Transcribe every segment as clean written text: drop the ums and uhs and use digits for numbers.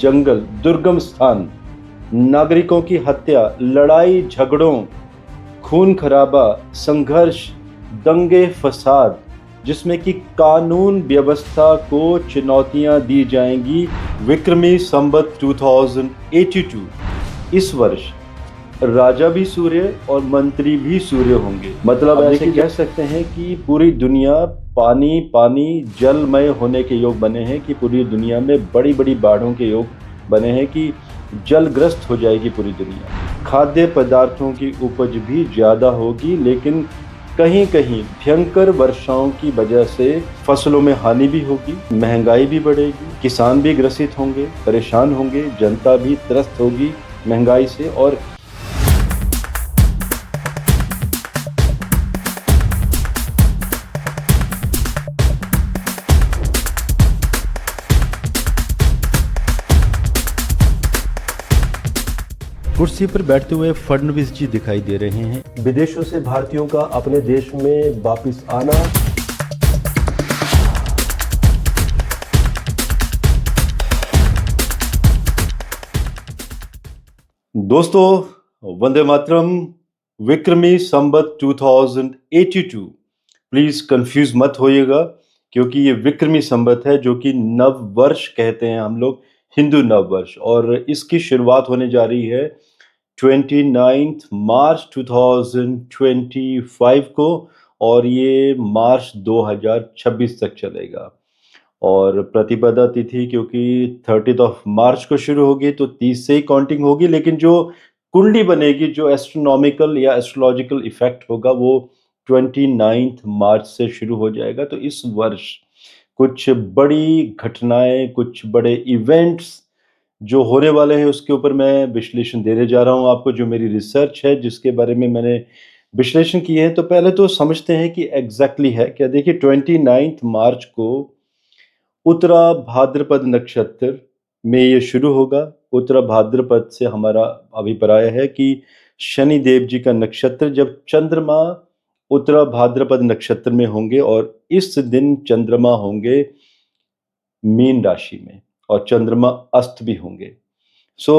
जंगल, दुर्गम स्थान, नागरिकों की हत्या, लड़ाई झगड़ों, खून खराबा, संघर्ष, दंगे फसाद, जिसमें कि कानून व्यवस्था को चुनौतियां दी जाएंगी। विक्रमी संवत 2082 इस वर्ष राजा भी सूर्य और मंत्री भी सूर्य होंगे। मतलब ऐसे कह सकते हैं कि पूरी दुनिया पानी पानी जलमय होने के योग बने हैं, कि पूरी दुनिया में बड़ी बड़ी बाढ़ों के योग बने हैं, कि जलग्रस्त हो जाएगी पूरी दुनिया। खाद्य पदार्थों की उपज भी ज़्यादा होगी, लेकिन कहीं कहीं भयंकर वर्षाओं की वजह से फसलों में हानि भी होगी, महंगाई भी बढ़ेगी, किसान भी ग्रसित होंगे, परेशान होंगे, जनता भी त्रस्त होगी महंगाई से। और कुर्सी पर बैठते हुए फडणवीस जी दिखाई दे रहे हैं। विदेशों से भारतीयों का अपने देश में वापस आना। दोस्तों, वंदे मातरम। विक्रमी संवत 2082। प्लीज कंफ्यूज मत होइएगा, क्योंकि ये विक्रमी संवत है, जो कि नव वर्ष कहते हैं हम लोग, हिंदू नव वर्ष। और इसकी शुरुआत होने जा रही है 29 मार्च 2025 को, और ये मार्च 2026 तक चलेगा। और प्रतिपदा तिथि क्योंकि 30 मार्च को शुरू होगी, तो 30 से ही काउंटिंग होगी, लेकिन जो कुंडली बनेगी, जो एस्ट्रोनॉमिकल या एस्ट्रोलॉजिकल इफेक्ट होगा, वो 29 मार्च से शुरू हो जाएगा। तो इस वर्ष कुछ बड़ी घटनाएं, कुछ बड़े इवेंट्स जो होने वाले हैं, उसके ऊपर मैं विश्लेषण देने जा रहा हूं आपको, जो मेरी रिसर्च है, जिसके बारे में मैंने विश्लेषण किए हैं। तो पहले तो समझते हैं कि एग्जैक्टली है क्या। देखिए, 29 मार्च को उत्तरा भाद्रपद नक्षत्र में ये शुरू होगा। उत्तरा भाद्रपद से हमारा अभिप्राय है कि शनि देव जी का नक्षत्र, जब चंद्रमा उत्तरा भाद्रपद नक्षत्र में होंगे, और इस दिन चंद्रमा होंगे मीन राशि में, और चंद्रमा अस्त भी होंगे। सो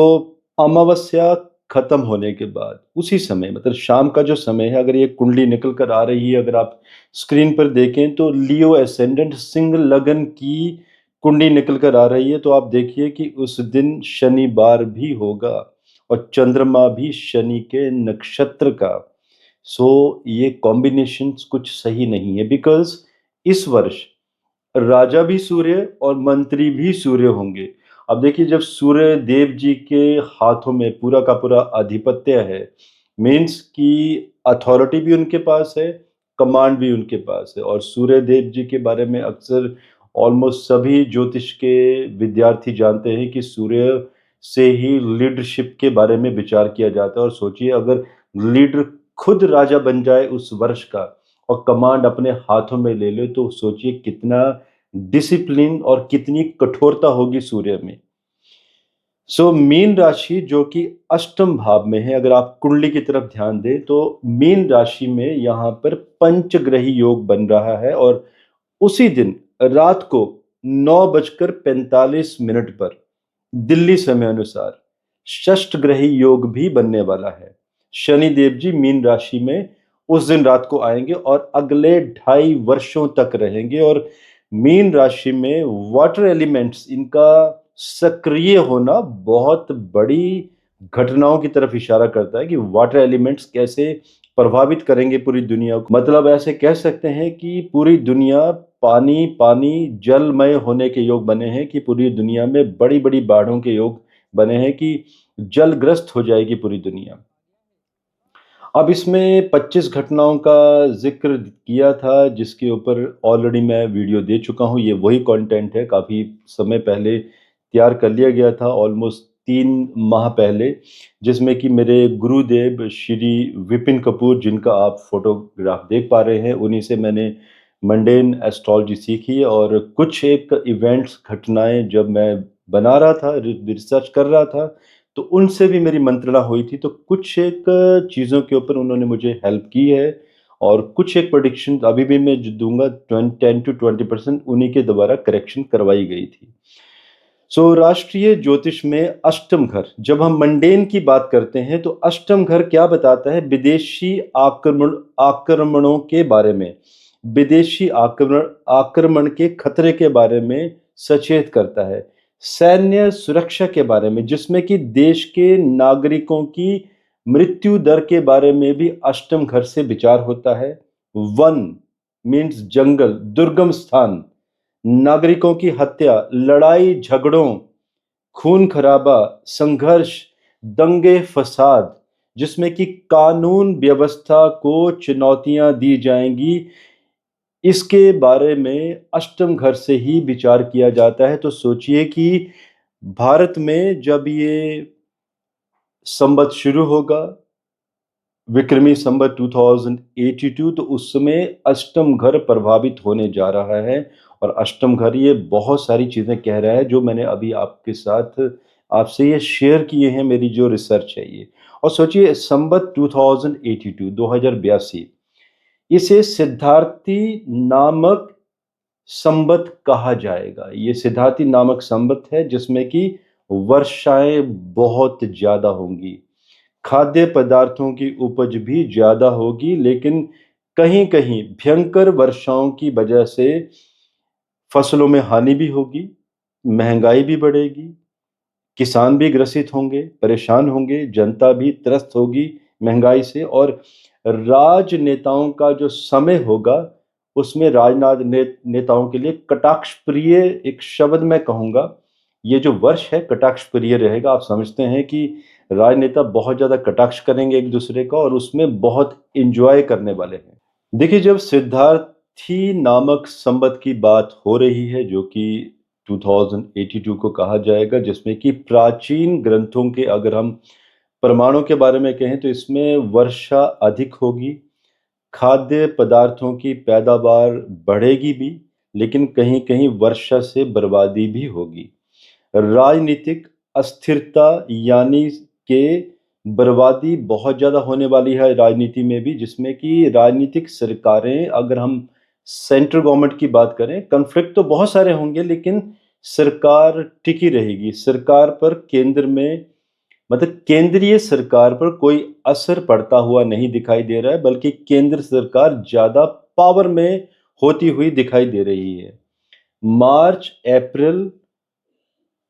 अमावस्या खत्म होने के बाद उसी समय, मतलब शाम का जो समय है, अगर ये कुंडली निकल कर आ रही है, अगर आप स्क्रीन पर देखें तो लियो एसेंडेंट सिंह लगन की कुंडली निकल कर आ रही है, तो आप देखिए कि उस दिन शनिवार भी होगा और चंद्रमा भी शनि के नक्षत्र का। सो ये कॉम्बिनेशन कुछ सही नहीं है, बिकॉज इस वर्ष राजा भी सूर्य और मंत्री भी सूर्य होंगे। अब देखिए, जब सूर्य देव जी के हाथों में पूरा का पूरा आधिपत्य है, मीन्स कि अथॉरिटी भी उनके पास है, कमांड भी उनके पास है। और सूर्य देव जी के बारे में अक्सर ऑलमोस्ट सभी ज्योतिष के विद्यार्थी जानते हैं कि सूर्य से ही लीडरशिप के बारे में विचार किया जाता है। और सोचिए, अगर लीडर खुद राजा बन जाए उस वर्ष का और कमांड अपने हाथों में ले ले, तो सोचिए कितना डिसिप्लिन और कितनी कठोरता होगी सूर्य में। सो मीन राशि जो कि अष्टम भाव में है, अगर आप कुंडली की तरफ ध्यान दें तो मीन राशि में यहाँ पर पंचग्रही योग बन रहा है। और उसी दिन रात को 9:45 पर दिल्ली समय अनुसार षष्ठ ग्रही योग भी बनने वाला है। शनि देव जी मीन राशि में उस दिन रात को आएंगे और अगले 2.5 वर्षों तक रहेंगे। और मीन राशि में वाटर एलिमेंट्स, इनका सक्रिय होना बहुत बड़ी घटनाओं की तरफ इशारा करता है, कि वाटर एलिमेंट्स कैसे प्रभावित करेंगे पूरी दुनिया को। मतलब ऐसे कह सकते हैं कि पूरी दुनिया पानी पानी जलमय होने के योग बने हैं, कि पूरी दुनिया में बड़ी बड़ी बाढ़ों के योग बने हैं, कि जलग्रस्त हो जाएगी पूरी दुनिया। अब इसमें 25 घटनाओं का जिक्र किया था, जिसके ऊपर ऑलरेडी मैं वीडियो दे चुका हूं। ये वही कंटेंट है, काफ़ी समय पहले तैयार कर लिया गया था, ऑलमोस्ट 3 माह पहले, जिसमें कि मेरे गुरुदेव श्री विपिन कपूर, जिनका आप फोटोग्राफ देख पा रहे हैं, उन्हीं से मैंने मंडेन एस्ट्रोलॉजी सीखी है। और कुछ एक इवेंट्स, घटनाएं जब मैं बना रहा था, रिसर्च कर रहा था, तो उनसे भी मेरी मंत्रणा हुई थी। तो कुछ एक चीज़ों के ऊपर उन्होंने मुझे हेल्प की है, और कुछ एक प्रेडिक्शन अभी भी मैं जो दूंगा 10 to 20% उन्हीं के द्वारा करेक्शन करवाई गई थी। राष्ट्रीय ज्योतिष में अष्टम घर, जब हम मंडेन की बात करते हैं तो अष्टम घर क्या बताता है? विदेशी आक्रमणों के बारे में, विदेशी आक्रमण के खतरे के बारे में सचेत करता है। सैन्य सुरक्षा के बारे में, जिसमें कि देश के नागरिकों की मृत्यु दर के बारे में भी अष्टम घर से विचार होता है। वन मीन्स जंगल, दुर्गम स्थान, नागरिकों की हत्या, लड़ाई झगड़ों, खून खराबा, संघर्ष, दंगे फसाद, जिसमें कि कानून व्यवस्था को चुनौतियां दी जाएंगी, इसके बारे में अष्टम घर से ही विचार किया जाता है। तो सोचिए कि भारत में जब ये संवत शुरू होगा, विक्रमी संवत 2082, तो उस समय अष्टम घर प्रभावित होने जा रहा है। और अष्टम घर ये बहुत सारी चीजें कह रहा है, जो मैंने अभी आपके साथ आपसे ये शेयर किए हैं, मेरी जो रिसर्च है ये। और सोचिए संवत 2082 2082, इसे सिद्धार्थी नामक संवत कहा जाएगा। ये सिद्धार्थी नामक संवत है जिसमें कि वर्षाएं बहुत ज्यादा होंगी, खाद्य पदार्थों की उपज भी ज्यादा होगी, लेकिन कहीं कहीं भयंकर वर्षाओं की वजह से फसलों में हानि भी होगी, महंगाई भी बढ़ेगी, किसान भी ग्रसित होंगे, परेशान होंगे, जनता भी त्रस्त होगी महंगाई से। और राजनेताओं का जो समय होगा, उसमें नेताओं के लिए कटाक्ष प्रिय, एक शब्द मैं कहूंगा, ये जो वर्ष है कटाक्ष प्रिय रहेगा। आप समझते हैं कि राजनेता बहुत ज्यादा कटाक्ष करेंगे एक दूसरे का, और उसमें बहुत इंजॉय करने वाले हैं। देखिए, जब सिद्धार्थी नामक संवत की बात हो रही है, जो कि 2082 को कहा जाएगा, जिसमें कि प्राचीन ग्रंथों के अगर हम प्रमाणों के बारे में कहें तो इसमें वर्षा अधिक होगी, खाद्य पदार्थों की पैदावार बढ़ेगी भी, लेकिन कहीं कहीं वर्षा से बर्बादी भी होगी। राजनीतिक अस्थिरता, यानी कि बर्बादी बहुत ज़्यादा होने वाली है राजनीति में भी, जिसमें कि राजनीतिक सरकारें, अगर हम सेंट्रल गवर्नमेंट की बात करें, कन्फ्लिक्ट तो बहुत सारे होंगे, लेकिन सरकार टिकी रहेगी। सरकार पर केंद्र में, मतलब केंद्रीय सरकार पर कोई असर पड़ता हुआ नहीं दिखाई दे रहा है, बल्कि केंद्र सरकार ज़्यादा पावर में होती हुई दिखाई दे रही है। मार्च अप्रैल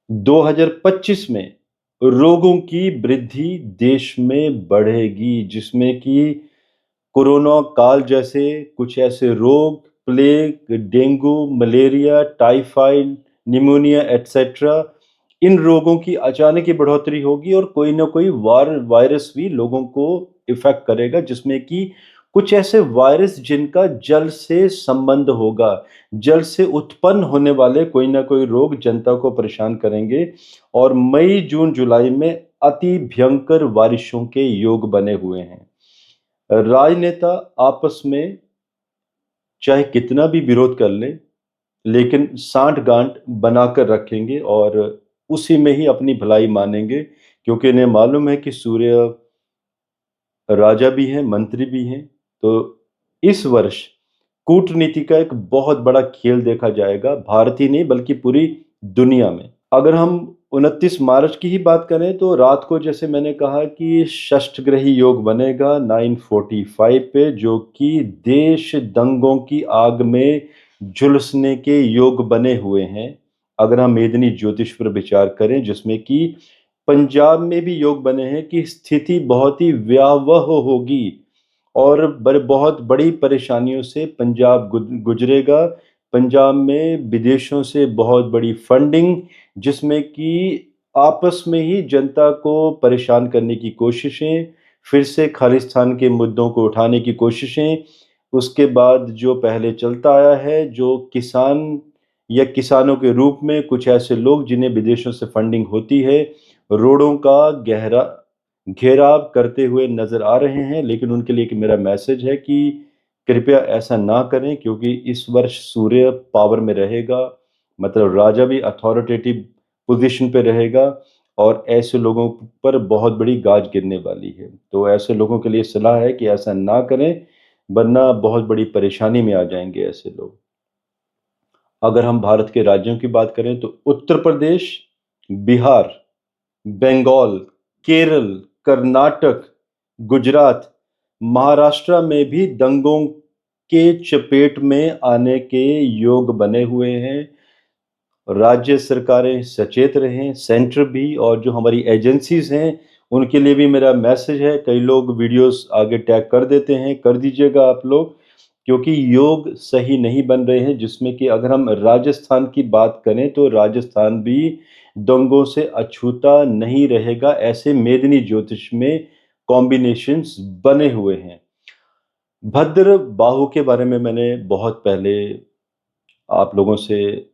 2025 में रोगों की वृद्धि देश में बढ़ेगी, जिसमें कि कोरोना काल जैसे कुछ ऐसे रोग, plague, dengue, malaria, typhoid, pneumonia etcetera, इन रोगों की अचानक ही बढ़ोतरी होगी, और कोई ना कोई वायरस भी लोगों को इफेक्ट करेगा, जिसमें कि कुछ ऐसे वायरस जिनका जल से संबंध होगा, जल से उत्पन्न होने वाले कोई ना कोई रोग जनता को परेशान करेंगे। और मई जून जुलाई में अति भयंकर बारिशों के योग बने हुए हैं। राजनेता आपस में चाहे कितना भी विरोध कर लें, लेकिन साठ गांठ बनाकर रखेंगे और उसी में ही अपनी भलाई मानेंगे, क्योंकि इन्हें मालूम है कि सूर्य राजा भी हैं, मंत्री भी हैं। तो इस वर्ष कूटनीति का एक बहुत बड़ा खेल देखा जाएगा, भारत ही नहीं बल्कि पूरी दुनिया में। अगर हम 29 मार्च की ही बात करें तो रात को, जैसे मैंने कहा, कि षष्ठग्रही योग बनेगा 9:45 पे, जो कि देश दंगों की आग में झुलसने के योग बने हुए हैं। अगर हम मेदिनी ज्योतिष पर विचार करें, जिसमें कि पंजाब में भी योग बने हैं, कि स्थिति बहुत ही भयावह होगी और बहुत बड़ी परेशानियों से पंजाब गुजरेगा। पंजाब में विदेशों से बहुत बड़ी फंडिंग, जिसमें कि आपस में ही जनता को परेशान करने की कोशिशें, फिर से खालिस्तान के मुद्दों को उठाने की कोशिशें। उसके बाद जो पहले चलता आया है, जो किसान या किसानों के रूप में कुछ ऐसे लोग जिन्हें विदेशों से फंडिंग होती है, रोडों का गहरा घेराव करते हुए नजर आ रहे हैं। लेकिन उनके लिए कि मेरा मैसेज है कि कृपया ऐसा ना करें, क्योंकि इस वर्ष सूर्य पावर में रहेगा, मतलब राजा भी अथॉरिटेटिव पोजीशन पे रहेगा, और ऐसे लोगों पर बहुत बड़ी गाज गिरने वाली है। तो ऐसे लोगों के लिए सलाह है कि ऐसा ना करें, वरना बहुत बड़ी परेशानी में आ जाएंगे ऐसे लोग। अगर हम भारत के राज्यों की बात करें तो उत्तर प्रदेश, बिहार, बंगाल, केरल, कर्नाटक, गुजरात, महाराष्ट्र में भी दंगों के चपेट में आने के योग बने हुए हैं। राज्य सरकारें सचेत रहें, सेंटर भी, और जो हमारी एजेंसीज हैं उनके लिए भी मेरा मैसेज है। कई लोग वीडियोस आगे टैग कर देते हैं, कर दीजिएगा आप लोग, क्योंकि योग सही नहीं बन रहे हैं। जिसमें कि अगर हम राजस्थान की बात करें तो राजस्थान भी दंगों से अछूता नहीं रहेगा, ऐसे मेदिनी ज्योतिष में कॉम्बिनेशंस बने हुए हैं। भद्र बाहु के बारे में मैंने बहुत पहले आप लोगों से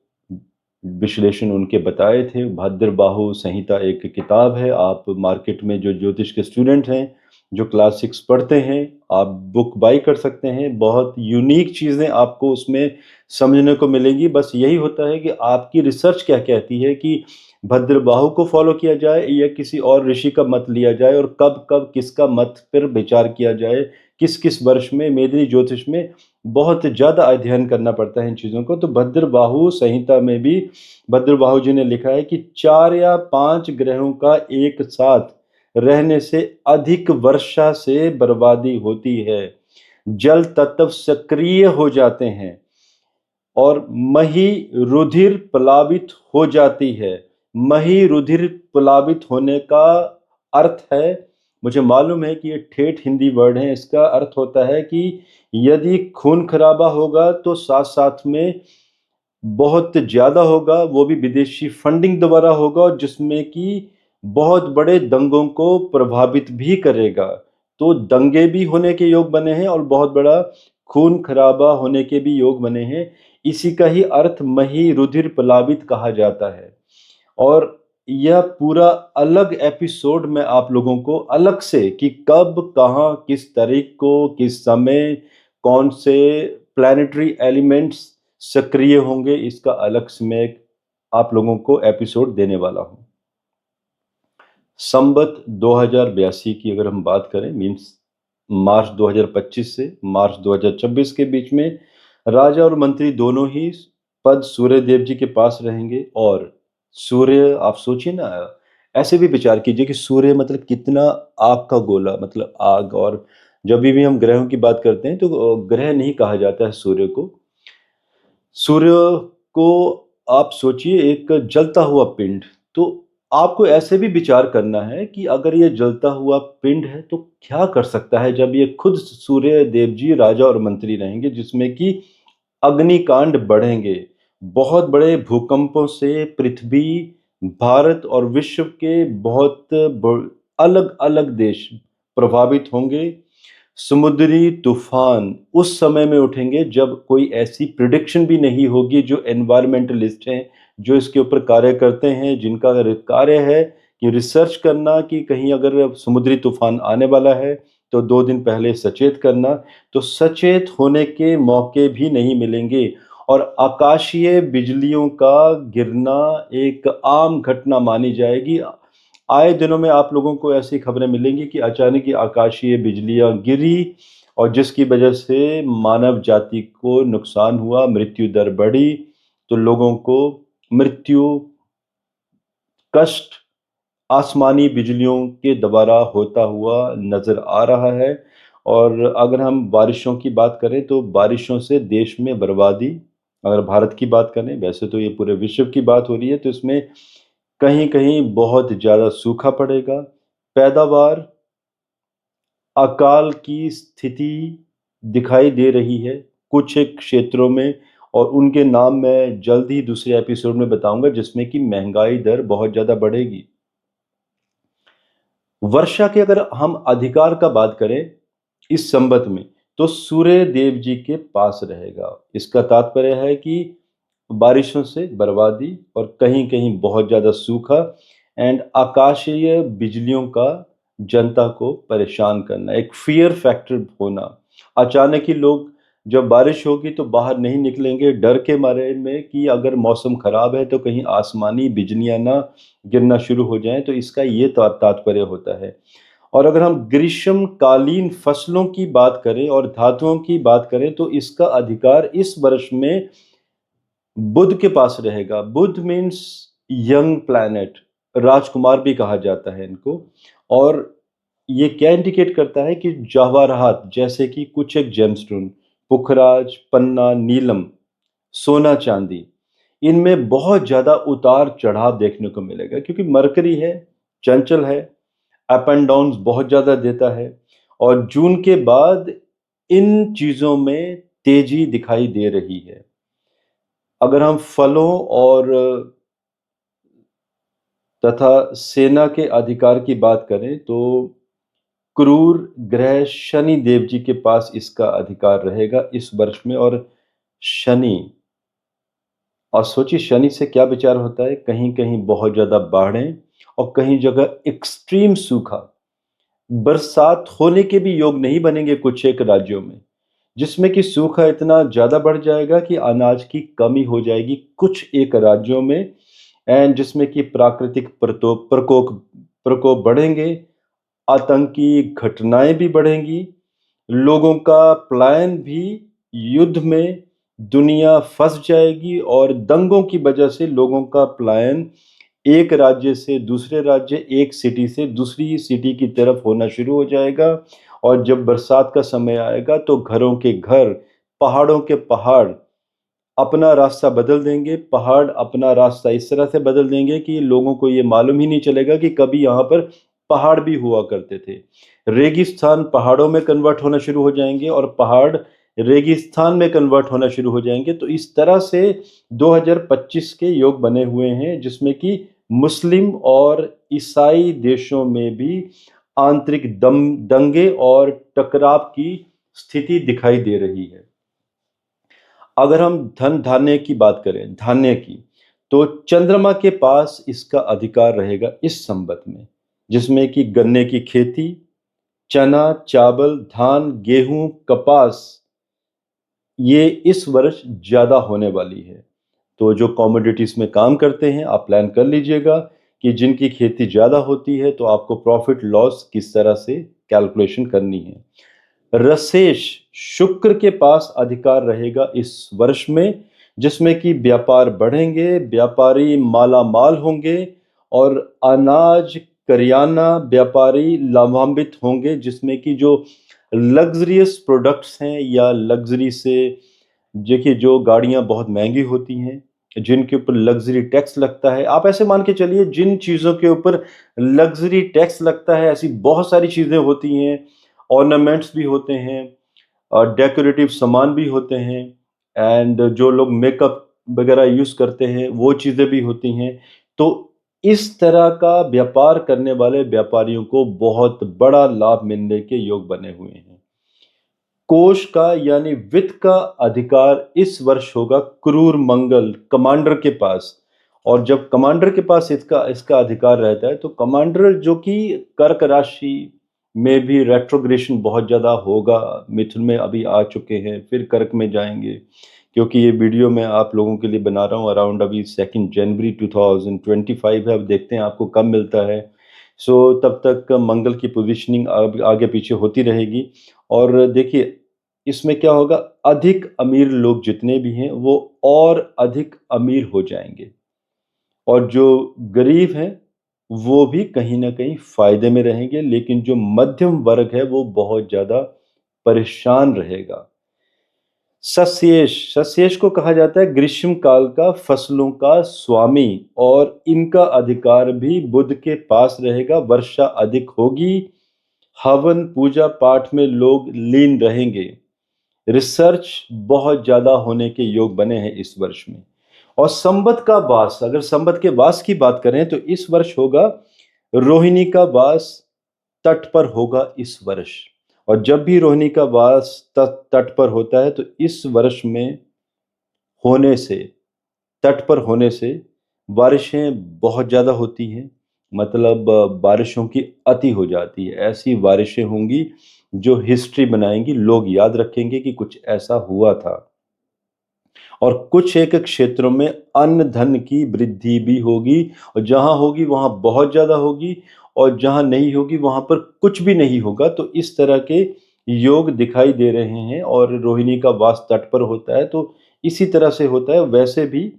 विश्लेषण उनके बताए थे। भद्र बाहु संहिता एक किताब है। आप मार्केट में जो ज्योतिष के स्टूडेंट हैं, जो क्लास 6 पढ़ते हैं, आप बुक बाई कर सकते हैं। बहुत यूनिक चीज़ें आपको उसमें समझने को मिलेंगी। बस यही होता है कि आपकी रिसर्च क्या कहती है कि भद्र बाहु को फॉलो किया जाए या किसी और ऋषि का मत लिया जाए, और कब कब किसका मत पर विचार किया जाए, किस किस वर्ष में। मेदिनी ज्योतिष में बहुत ज़्यादा अध्ययन करना पड़ता है इन चीज़ों को। तो भद्रबाहु संहिता में भी भद्रबाहु जी ने लिखा है कि 4 या 5 ग्रहों का एक साथ रहने से अधिक वर्षा से बर्बादी होती है, जल तत्व सक्रिय हो जाते हैं और मही रुधिर प्लावित हो जाती है। मही रुधिर प्लावित होने का अर्थ है, मुझे मालूम है कि ये ठेठ हिंदी वर्ड है, इसका अर्थ होता है कि यदि खून खराबा होगा तो साथ साथ में बहुत ज़्यादा होगा, वो भी विदेशी फंडिंग द्वारा होगा, और जिसमें कि बहुत बड़े दंगों को प्रभावित भी करेगा। तो दंगे भी होने के योग बने हैं और बहुत बड़ा खून खराबा होने के भी योग बने हैं। इसी का ही अर्थ मही रुधिर प्लावित कहा जाता है। और यह पूरा अलग एपिसोड मैं आप लोगों को अलग से कि कब, कहाँ, किस तारीख को, किस समय, कौन से प्लैनेटरी एलिमेंट्स सक्रिय होंगे, इसका अलग से मैं आप लोगों को एपिसोड देने वाला हूं। संवत 2082 की अगर हम बात करें, मीन्स मार्च 2025 से मार्च 2026 के बीच में राजा और मंत्री दोनों ही पद सूर्य देव जी के पास रहेंगे। और सूर्य, आप सोचिए ना, ऐसे भी विचार कीजिए कि सूर्य मतलब कितना आग का गोला, मतलब आग। और जब भी हम ग्रहों की बात करते हैं तो ग्रह नहीं कहा जाता है सूर्य को। सूर्य को आप सोचिए एक जलता हुआ पिंड। तो आपको ऐसे भी विचार करना है कि अगर ये जलता हुआ पिंड है तो क्या कर सकता है जब ये खुद सूर्य देव जी राजा और मंत्री रहेंगे, जिसमें कि अग्निकांड बढ़ेंगे। बहुत बड़े भूकंपों से पृथ्वी, भारत और विश्व के बहुत अलग अलग देश प्रभावित होंगे। समुद्री तूफान उस समय में उठेंगे जब कोई ऐसी प्रिडिक्शन भी नहीं होगी। जो एनवायरमेंटलिस्ट हैं, जो इसके ऊपर कार्य करते हैं, जिनका कार्य है कि रिसर्च करना कि कहीं अगर समुद्री तूफान आने वाला है तो 2 दिन पहले सचेत करना, तो सचेत होने के मौके भी नहीं मिलेंगे। और आकाशीय बिजलियों का गिरना एक आम घटना मानी जाएगी। आए दिनों में आप लोगों को ऐसी खबरें मिलेंगी कि अचानक ही आकाशीय बिजलियां गिरी और जिसकी वजह से मानव जाति को नुकसान हुआ, मृत्यु दर बढ़ी। तो लोगों को मृत्यु, कष्ट आसमानी बिजलियों के द्वारा होता हुआ नजर आ रहा है। और अगर हम बारिशों की बात करें तो बारिशों से देश में बर्बादी, अगर भारत की बात करें, वैसे तो ये पूरे विश्व की बात हो रही है, तो इसमें कहीं कहीं बहुत ज़्यादा सूखा पड़ेगा। पैदावार, अकाल की स्थिति दिखाई दे रही है कुछ एक क्षेत्रों में, और उनके नाम मैं जल्द ही दूसरे एपिसोड में बताऊंगा, जिसमें कि महंगाई दर बहुत ज़्यादा बढ़ेगी। वर्षा के अगर हम अधिकार का बात करें इस संबत में, तो सूर्य देव जी के पास रहेगा। इसका तात्पर्य है कि बारिशों से बर्बादी और कहीं कहीं बहुत ज़्यादा सूखा एंड आकाशीय बिजलियों का जनता को परेशान करना, एक फियर फैक्टर होना। अचानक ही लोग, जब बारिश होगी तो बाहर नहीं निकलेंगे डर के मारे में कि अगर मौसम खराब है तो कहीं आसमानी बिजलियां ना गिरना शुरू हो जाएं। तो इसका ये तात्पर्य होता है। और अगर हम ग्रीष्मकालीन फसलों की बात करें और धातुओं की बात करें तो इसका अधिकार इस वर्ष में बुध के पास रहेगा। बुध मीन्स यंग प्लैनेट, राजकुमार भी कहा जाता है इनको। और ये क्या इंडिकेट करता है कि जवाहरात जैसे कि कुछ एक जेमस्टोन, पुखराज, पन्ना, नीलम, सोना, चांदी, इनमें बहुत ज़्यादा उतार-चढ़ाव देखने को मिलेगा क्योंकि मरकरी है, चंचल है, अप एंड डाउन्स बहुत ज़्यादा देता है। और जून के बाद इन चीज़ों में तेज़ी दिखाई दे रही है। अगर हम फलों और तथा सेना के अधिकार की बात करें तो क्रूर ग्रह शनि देव जी के पास इसका अधिकार रहेगा इस वर्ष में। और शनि, और सोचिए शनि से क्या विचार होता है, कहीं-कहीं बहुत ज़्यादा बाढ़ें और कहीं जगह एक्सट्रीम सूखा, बरसात होने के भी योग नहीं बनेंगे कुछ एक राज्यों में, जिसमें कि सूखा इतना ज़्यादा बढ़ जाएगा कि अनाज की कमी हो जाएगी कुछ एक राज्यों में। एंड जिसमें कि प्राकृतिक प्रकोप प्रकोप बढ़ेंगे, आतंकी घटनाएं भी बढ़ेंगी, लोगों का पलायन भी, युद्ध में दुनिया फंस जाएगी और दंगों की वजह से लोगों का पलायन एक राज्य से दूसरे राज्य, एक सिटी से दूसरी सिटी की तरफ होना शुरू हो जाएगा। और जब बरसात का समय आएगा तो घरों के घर, पहाड़ों के पहाड़ अपना रास्ता बदल देंगे। पहाड़ अपना रास्ता इस तरह से बदल देंगे कि लोगों को ये मालूम ही नहीं चलेगा कि कभी यहाँ पर पहाड़ भी हुआ करते थे। रेगिस्तान पहाड़ों में कन्वर्ट होना शुरू हो जाएँगे और पहाड़ रेगिस्तान में कन्वर्ट होना शुरू हो जाएँगे। तो इस तरह से 2025 के योग बने हुए हैं जिसमें कि मुस्लिम और ईसाई देशों में भी आंतरिक दंगे और टकराव की स्थिति दिखाई दे रही है। अगर हम धन धान्य की बात करें, धान्य की, तो चंद्रमा के पास इसका अधिकार रहेगा इस संवत में, जिसमें कि गन्ने की खेती, चना, चावल, धान, गेहूं, कपास, ये इस वर्ष ज़्यादा होने वाली है। तो जो कमोडिटीज़ में काम करते हैं, आप प्लान कर लीजिएगा कि जिनकी खेती ज़्यादा होती है, तो आपको प्रॉफ़िट लॉस किस तरह से कैलकुलेशन करनी है। रसेश शुक्र के पास अधिकार रहेगा इस वर्ष में, जिसमें कि व्यापार बढ़ेंगे, व्यापारी मालामाल होंगे और अनाज, करियाना व्यापारी लाभान्वित होंगे, जिसमें कि जो लग्ज़रियस प्रोडक्ट्स हैं या लग्ज़री से, देखिए जो गाड़ियाँ बहुत महँगी होती हैं, जिनके ऊपर लग्ज़री टैक्स लगता है, आप ऐसे मान के चलिए जिन चीज़ों के ऊपर लग्ज़री टैक्स लगता है, ऐसी बहुत सारी चीज़ें होती हैं, ऑर्नामेंट्स भी होते हैं, डेकोरेटिव सामान भी होते हैं, एंड जो लोग मेकअप वगैरह यूज़ करते हैं, वो चीज़ें भी होती हैं। तो इस तरह का व्यापार करने वाले व्यापारियों को बहुत बड़ा लाभ मिलने के योग बने हुए हैं। कोष का यानी वित्त का अधिकार इस वर्ष होगा क्रूर मंगल कमांडर के पास। और जब कमांडर के पास इसका इसका अधिकार रहता है तो कमांडर जो कि कर्क राशि में भी रेट्रोग्रेशन बहुत ज़्यादा होगा, मिथुन में अभी आ चुके हैं, फिर कर्क में जाएंगे। क्योंकि ये वीडियो मैं आप लोगों के लिए बना रहा हूँ अराउंड अभी 2 जनवरी 2025 है, अब देखते हैं आपको कब मिलता है। सो तब तक मंगल की पोजीशनिंग आगे पीछे होती रहेगी। और देखिए इसमें क्या होगा, अधिक अमीर लोग जितने भी हैं वो और अधिक अमीर हो जाएंगे और जो गरीब हैं वो भी कहीं ना कहीं फायदे में रहेंगे, लेकिन जो मध्यम वर्ग है वो बहुत ज्यादा परेशान रहेगा। सस्येश, सस्येश को कहा जाता है ग्रीष्म काल का फसलों का स्वामी और इनका अधिकार भी बुध के पास रहेगा। वर्षा अधिक होगी, हवन पूजा पाठ में लोग लीन रहेंगे, रिसर्च बहुत ज़्यादा होने के योग बने हैं इस वर्ष में। और संवत का वास, अगर संवत के वास की बात करें तो इस वर्ष होगा रोहिणी का वास, तट पर होगा इस वर्ष। और जब भी रोहिणी का वास तट पर होता है तो इस वर्ष में होने से, तट पर होने से बारिशें बहुत ज़्यादा होती हैं। मतलब बारिशों की अति हो जाती है, ऐसी बारिशें होंगी जो हिस्ट्री बनाएंगी, लोग याद रखेंगे कि कुछ ऐसा हुआ था। और कुछ एक क्षेत्रों में अन्न धन की वृद्धि भी होगी, और जहाँ होगी वहाँ बहुत ज़्यादा होगी और जहाँ नहीं होगी वहाँ पर कुछ भी नहीं होगा। तो इस तरह के योग दिखाई दे रहे हैं और रोहिणी का वास तट पर होता है तो इसी तरह से होता है। वैसे भी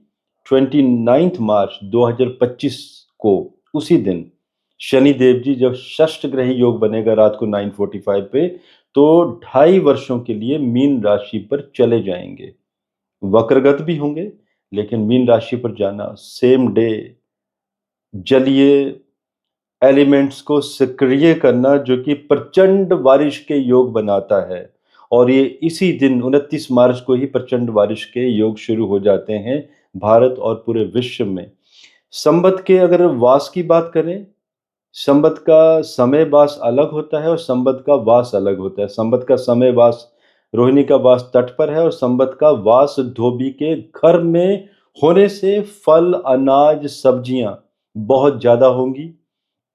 29 मार्च 2025 को उसी दिन शनिदेव जी जब षष्ठ ग्रही योग बनेगा रात को 9:45 पे, तो 2.5 वर्षों के लिए मीन राशि पर चले जाएंगे। वक्रगत भी होंगे, लेकिन मीन राशि पर जाना सेम डे जलीय एलिमेंट्स को सक्रिय करना, जो कि प्रचंड बारिश के योग बनाता है। और ये इसी दिन 29 मार्च को ही प्रचंड बारिश के योग शुरू हो जाते हैं भारत और पूरे विश्व में। संवत के अगर वास की बात करें, संवत का समय वास अलग होता है और संवत का वास अलग होता है। संवत का समय वास, रोहिणी का वास तट पर है और संवत का वास धोबी के घर में होने से फल, अनाज, सब्जियां बहुत ज्यादा होंगी।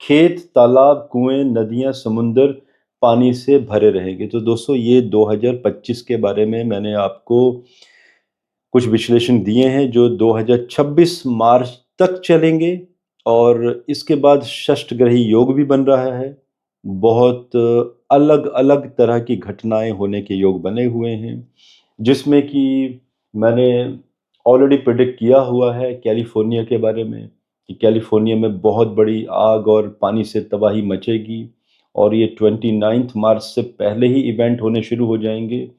खेत, तालाब, कुएं, नदियां, समुंदर पानी से भरे रहेंगे। तो दोस्तों, ये 2025 के बारे में मैंने आपको कुछ विश्लेषण दिए हैं जो 2026 मार्च तक चलेंगे। और इसके बाद षष्ठ ग्रही योग भी बन रहा है। बहुत अलग अलग तरह की घटनाएं होने के योग बने हुए हैं, जिसमें कि मैंने ऑलरेडी प्रिडिक्ट किया हुआ है कैलिफोर्निया के बारे में, कि कैलिफोर्निया में बहुत बड़ी आग और पानी से तबाही मचेगी। और ये 29 मार्च से पहले ही इवेंट होने शुरू हो जाएंगे।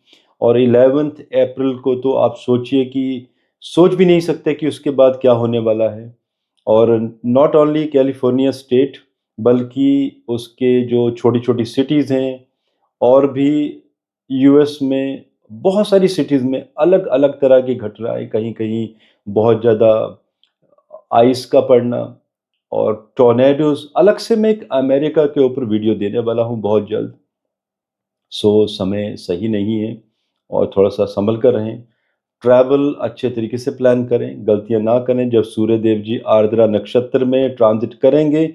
और 11 अप्रैल को तो आप सोचिए कि सोच भी नहीं सकते कि उसके बाद क्या होने वाला है। और नॉट ओनली कैलिफोर्निया स्टेट, बल्कि उसके जो छोटी छोटी सिटीज़ हैं, और भी यूएस में बहुत सारी सिटीज़ में अलग अलग तरह की घटनाएं, कहीं कहीं बहुत ज़्यादा आइस का पड़ना और टॉर्नेडोज। अलग से मैं एक अमेरिका के ऊपर वीडियो देने वाला हूं बहुत जल्द। सो समय सही नहीं है और थोड़ा सा संभल कर रहें। ट्रैवल अच्छे तरीके से प्लान करें, गलतियां ना करें। जब सूर्य देव जी आर्द्रा नक्षत्र में ट्रांजिट करेंगे,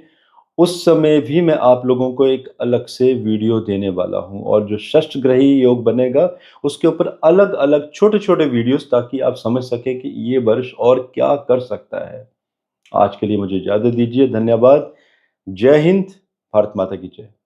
उस समय भी मैं आप लोगों को एक अलग से वीडियो देने वाला हूं। और जो षष्ठ ग्रही योग बनेगा, उसके ऊपर अलग अलग छोटे छोटे वीडियोस, ताकि आप समझ सकें कि ये वर्ष और क्या कर सकता है। आज के लिए मुझे इजाजत दीजिए। धन्यवाद। जय हिंद। भारत माता की जय।